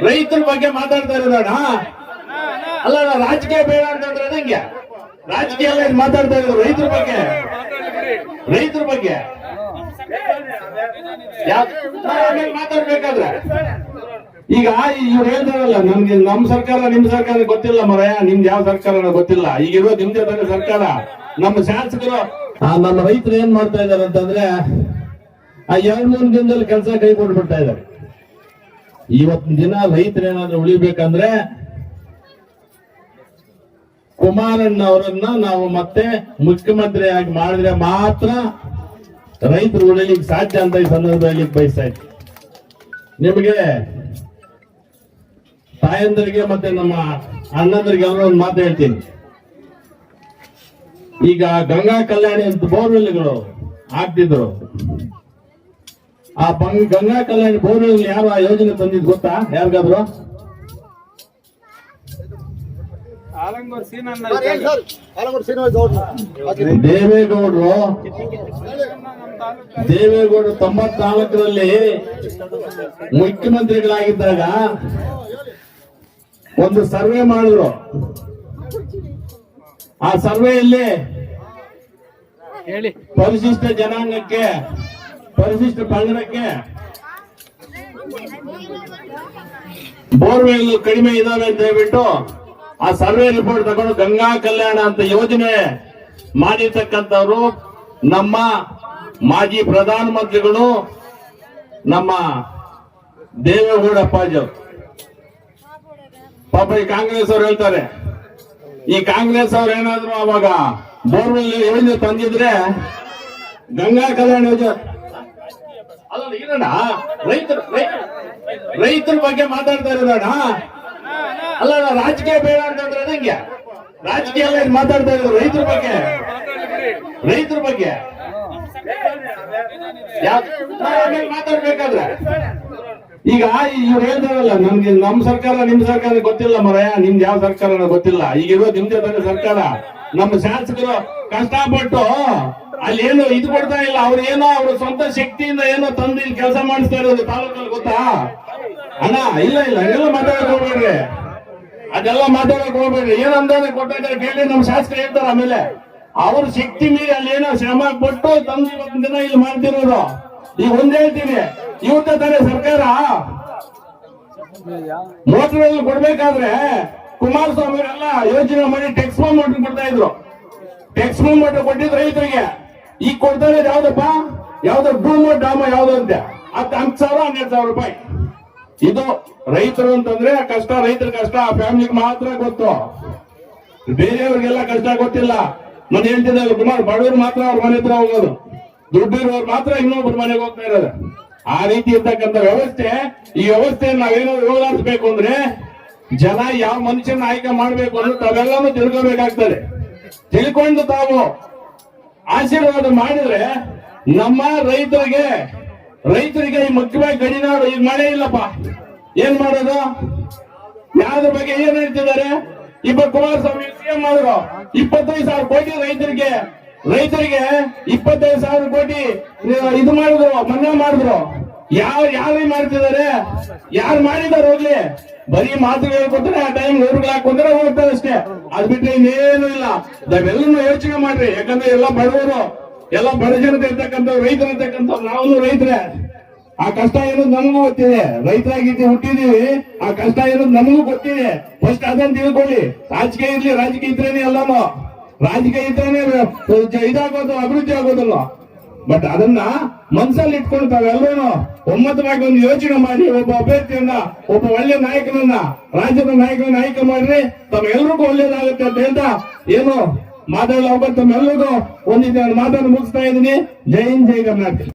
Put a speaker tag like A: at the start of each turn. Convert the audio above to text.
A: ರೈತರ ಬಗ್ಗೆ ಮಾತಾಡ್ತಾ ಇರೋದಣ್ಣ. ಅಲ್ಲ ರಾಜಕೀಯ ಬೇಡ ಅಂತಂದ್ರೆ ನಂಗೆ ರಾಜಕೀಯ ಎಲ್ಲ ಮಾತಾಡ್ತಾ ಇರೋದು ರೈತರ ಬಗ್ಗೆ. ರೈತರ ಬಗ್ಗೆ ಮಾತಾಡ್ಬೇಕಾದ್ರೆ ಈಗ ಇವ್ರು ಹೇಳ್ತಾರಲ್ಲ, ನಮ್ಗೆ ನಮ್ ಸರ್ಕಾರ ನಿಮ್ ಸರ್ಕಾರ ಗೊತ್ತಿಲ್ಲ ಮರಯ, ನಿಮ್ದು ಯಾವ ಸರ್ಕಾರ ಗೊತ್ತಿಲ್ಲ. ಈಗ ಇರೋದು ನಿಮ್ದೇ ತಾನೇ ಸರ್ಕಾರ. ನಮ್ಮ ಶಾಸಕರು ನಮ್ಮ ರೈತರು ಏನ್ ಮಾಡ್ತಾ ಇದಾರೆ ಅಂತಂದ್ರೆ ಆ 2-3 ದಿನದಲ್ಲಿ ಕೆಲಸ ಕೈ ಕೊಟ್ಬಿಡ್ತಾ ಇದ್ದಾರೆ. ಇವತ್ತಿನ ದಿನ ರೈತರು ಏನಾದ್ರೂ ಉಳಿಬೇಕಂದ್ರೆ ಕುಮಾರಣ್ಣ ಅವರನ್ನ ನಾವು ಮತ್ತೆ ಮುಖ್ಯಮಂತ್ರಿಯಾಗಿ ಮಾಡಿದ್ರೆ ಮಾತ್ರ ರೈತರು ಉಳಿಲಿಕ್ಕೆ ಸಾಧ್ಯ ಅಂತ ಈ ಸಂದರ್ಭದಲ್ಲಿ ಬಯಸ್ತಾ ಇದ್ದೀನಿ. ನಿಮಗೆ ತಾಯಂದರಿಗೆ ಮತ್ತೆ ನಮ್ಮ ಅಣ್ಣಂದರಿಗೆ ಅವರ ಒಂದು ಮಾತು ಹೇಳ್ತೀನಿ. ಈಗ ಗಂಗಾ ಕಲ್ಯಾಣಿ ಅಂತ ಬೋರ್ವೆಲ್ಗಳು ಆಗ್ತಿದ್ರು. ಆ ಗಂಗಾ ಕಲ್ಯಾಣಿ ಬೋರ್ವೆಲ್ ಯಾರು ಆ ಯೋಜನೆ ತಂದಿದ್ ಗೊತ್ತಾ ಯಾರಿಗಾದ್ರು? ದೇವೇಗೌಡರು 94ರಲ್ಲಿ ಮುಖ್ಯಮಂತ್ರಿಗಳಾಗಿದ್ದಾಗ ಒಂದು ಸರ್ವೆ ಮಾಡಿದ್ರು. ಆ ಸರ್ವೆಯಲ್ಲಿ ಪರಿಶಿಷ್ಟ ಜನಾಂಗಕ್ಕೆ, ಪರಿಶಿಷ್ಟ ಪಂಗಡಕ್ಕೆ ಬೋರ್ವೆಲ್ ಕಡಿಮೆ ಇದಾವೆ ಅಂತ ಹೇಳ್ಬಿಟ್ಟು ಆ ಸರ್ವೆ ರಿಪೋರ್ಟ್ ತಗೊಂಡು ಗಂಗಾ ಕಲ್ಯಾಣ ಅಂತ ಯೋಜನೆ ಮಾಡಿರ್ತಕ್ಕಂಥವ್ರು ನಮ್ಮ ಮಾಜಿ ಪ್ರಧಾನಮಂತ್ರಿಗಳು, ನಮ್ಮ ದೇವೇಗೌಡ ಅಪ್ಪಾಜಿ ಅವರು. ಪಾಪ ಈ ಕಾಂಗ್ರೆಸ್ ಅವ್ರು ಹೇಳ್ತಾರೆ, ಈ ಕಾಂಗ್ರೆಸ್ ಅವ್ರು ಏನಾದ್ರು ಅವಾಗ ಬೋರ್ವೆಲ್ ಯೋಜನೆ ತಂದಿದ್ರೆ ಗಂಗಾ ಕಲ್ಯಾಣ ಯೋಜನೆ ಅಲ್ಲ ಇರೋಣ. ರೈತರ ಬಗ್ಗೆ ಮಾತಾಡ್ತಾ ಇರೋದಣ್ಣ. ಅಲ್ಲ ರಾಜಕೀಯ ಬೇಡ ಅಂತಂದ್ರೆ ನಂಗೆ ರಾಜಕೀಯ ಎಲ್ಲ ಮಾತಾಡ್ತಾ ಇರೋದು ರೈತರ ಬಗ್ಗೆ. ರೈತರ ಬಗ್ಗೆ ಮಾತಾಡ್ಬೇಕಾದ್ರೆ ಈಗ ಇವ್ರು ಹೇಳ್ತಾರಲ್ಲ, ನಮ್ಗೆ ನಮ್ ಸರ್ಕಾರ ನಿಮ್ ಸರ್ಕಾರ ಗೊತ್ತಿಲ್ಲ ಮರಯ, ನಿಮ್ದು ಯಾವ ಸರ್ಕಾರ ಗೊತ್ತಿಲ್ಲ. ಈಗ ಇರೋದು ನಿಮ್ದೇ ತಾನೇ ಸರ್ಕಾರ. ನಮ್ಮ ಶಾಸಕರು ಕಷ್ಟಪಟ್ಟು ಅಲ್ಲಿ ಏನು ಇದು ಕೊಡ್ತಾ ಇಲ್ಲ. ಅವ್ರು ಏನೋ ಅವ್ರ ಸ್ವಂತ ಶಕ್ತಿಯಿಂದ ಏನೋ ತಂದು ಇಲ್ಲಿ ಕೆಲಸ ಮಾಡಿಸ್ತಾ ಇರೋದು ತಾಲೂಕಲ್ಲಿ, ಗೊತ್ತಾ ಅಣ್ಣ? ಇಲ್ಲ ಹಂಗೆಲ್ಲ ಮಾತಾಡಕ್ ಹೋಗ್ಬೇಡ್ರಿ, ಅದೆಲ್ಲ ಮಾತಾಡಕ್ ಹೋಗ್ಬೇಡ್ರಿ. ಏನ್ ಅನುದಾನ ಕೊಡ್ತಾ ಇದ್ದಾರೆ ಕೇಳಿ, ನಮ್ಮ ಶಾಸಕರು ಹೇಳ್ತಾರ. ಆಮೇಲೆ ಅವ್ರ ಶಕ್ತಿ ಮೀರಿ ಅಲ್ಲಿ ಏನೋ ಶ್ರಮ ಪಟ್ಟು ತಂದು ಇವತ್ತಿನ ದಿನ ಇಲ್ಲಿ ಮಾಡ್ತಿರೋದು. ಈಗ ಒಂದ್ ಹೇಳ್ತೀನಿ, ಇವತ್ತೇ ತಾನೇ ಸರ್ಕಾರ ಮೋಟರ್ ಕೊಡ್ಬೇಕಾದ್ರೆ ಕುಮಾರಸ್ವಾಮಿ ಎಲ್ಲ ಯೋಜನೆ ಮಾಡಿ ಟೆಕ್ಸ್ ಮೋಟರ್ ಕೊಡ್ತಾ ಇದ್ರು. ಟೆಕ್ಸ್ ಮೋಟರ್ ಕೊಟ್ಟಿದ್ರು ರೈತರಿಗೆ. ಈಗ ಕೊಡ್ತಾ ಇರೋದು ಯಾವ್ದಪ್ಪ, ಯಾವ್ದೋ ಡೂಮೋ ಡಾಮೋ ಯಾವ್ದು ಅಂತೆ, 10,000-12,000 ರೂಪಾಯಿ. ಇದು ರೈತರು ಅಂತಂದ್ರೆ ಕಷ್ಟ, ರೈತರ ಕಷ್ಟ ಆ ಫ್ಯಾಮಿಲಿಗೆ ಮಾತ್ರ ಗೊತ್ತು, ಬೇರೆಯವ್ರಿಗೆಲ್ಲ ಕಷ್ಟ ಗೊತ್ತಿಲ್ಲ. ನಾನು ಹೇಳ್ತಿದ್ದೆ ಕುಮಾರ್, ಬಡವರು ಮಾತ್ರ ಅವ್ರ ಮನೆ ಹತ್ರ ಹೋಗೋದು, ದುಡ್ಡಿರೋರು ಮಾತ್ರ ಇನ್ನೊಬ್ರ ಮನೆಗೆ ಹೋಗ್ತಾ ಇರೋದು. ಆ ರೀತಿ ಇರ್ತಕ್ಕಂಥ ವ್ಯವಸ್ಥೆ, ಈ ವ್ಯವಸ್ಥೆಯನ್ನು ನಾವೇನಾದ್ರು ಹೋರಾಡಿಸ್ಬೇಕು ಅಂದ್ರೆ ಜನ ಯಾವ ಮನುಷ್ಯನ ಆಯ್ಕೆ ಮಾಡ್ಬೇಕು ಅಂದ್ರೆ ತಾವೆಲ್ಲನೂ ತಿಳ್ಕೋಬೇಕಾಗ್ತದೆ. ತಿಳ್ಕೊಂಡು ತಾವು ಆಶೀರ್ವಾದ ಮಾಡಿದ್ರೆ ನಮ್ಮ ರೈತರಿಗೆ ಈ ಮುಖ್ಯವಾಗಿ ಗಡಿನಾಡು ಈಗ ಮಳೆ ಇಲ್ಲಪ್ಪ, ಏನ್ ಮಾಡೋದು? ಯಾವ್ದ್ರ ಬಗ್ಗೆ ಏನ್ ಹೇಳ್ತಿದ್ದಾರೆ? ಕುಮಾರಸ್ವಾಮಿ ಸಿಎಂ ಆದ್ರು 25,000 ಕೋಟಿ ರೈತರಿಗೆ 25,000 ಕೋಟಿ ಇದು ಮಾಡಿದ್ರು, ಮನ್ನಾ ಮಾಡಿದ್ರು. ಯಾರು ಮಾಡ್ತಿದ್ದಾರೆ? ಯಾರು ಮಾಡಿದಾರೆ? ಹೋಗ್ಲಿ, ಬರೀ ಮಾತುಗಳು ಹೇಳ್ಕೊತಾರೆ, ಆ ಟೈಮ್ ಊರುಗಳು ಹಾಕೊಂಡ್ರೆ ಹೋಗ್ತಾರೆ ಅಷ್ಟೇ. ಅದ್ ಬಿಟ್ರೆ ಇನ್ನೇನು ಇಲ್ಲ. ನಾವೆಲ್ಲರೂ ಯೋಚನೆ ಮಾಡ್ರಿ, ಯಾಕಂದ್ರೆ ಎಲ್ಲ ಬಡವರು, ಎಲ್ಲ ಬಡ ಜನತೆ ಇರ್ತಕ್ಕಂಥ ರೈತರು ಇರ್ತಕ್ಕಂಥ ನಾವು ರೈತರೇ. ಆ ಕಷ್ಟ ಏನೋ ನಮಗೂ ಗೊತ್ತಿದೆ, ರೈತರಾಗಿದ್ದು ಹುಟ್ಟಿದೀವಿ. ಆ ಕಷ್ಟ ಏನೋ ನಮಗೂ ಗೊತ್ತಿದೆ. ಫಸ್ಟ್ ಅದನ್ನ ತಿಳ್ಕೊಳ್ಳಿ. ರಾಜಕೀಯ ಇರ್ಲಿ, ರಾಜಕೀಯ ಇದ್ರೇನೆ ಎಲ್ಲಾನು, ರಾಜಕೀಯ ಇದ್ರೇನೆ ಇದಾಗೋದು, ಅಭಿವೃದ್ಧಿ ಆಗೋದಲ್ಲ. ಬಟ್ ಅದನ್ನ ಮನಸ್ಸಲ್ಲಿ ಇಟ್ಕೊಂಡು ತಾವೆಲ್ಲರೂ ಒಮ್ಮತವಾಗಿ ಒಂದು ಯೋಚನೆ ಮಾಡಿ ಒಬ್ಬ ಅಭ್ಯರ್ಥಿಯನ್ನ, ಒಬ್ಬ ಒಳ್ಳೆ ನಾಯಕನನ್ನ, ರಾಜ್ಯದ ನಾಯಕನನ್ನ ಆಯ್ಕೆ ಮಾಡ್ರಿ. ತಮ್ಮೆಲ್ಲರಿಗೂ ಒಳ್ಳೇದಾಗುತ್ತೆ ಅಂತ ಹೇಳ್ತಾ ಏನು ಮಾತಾಡೋ ತಮ್ಮೆಲ್ಲರಿಗೂ ಒಂದಿದ್ದ ಮಾತನ್ನು ಮುಗಿಸ್ತಾ ಇದ್ದೀನಿ. ಜೈ ಹಿಂದ್, ಜೈ ಕರ್ನಾಟಕ.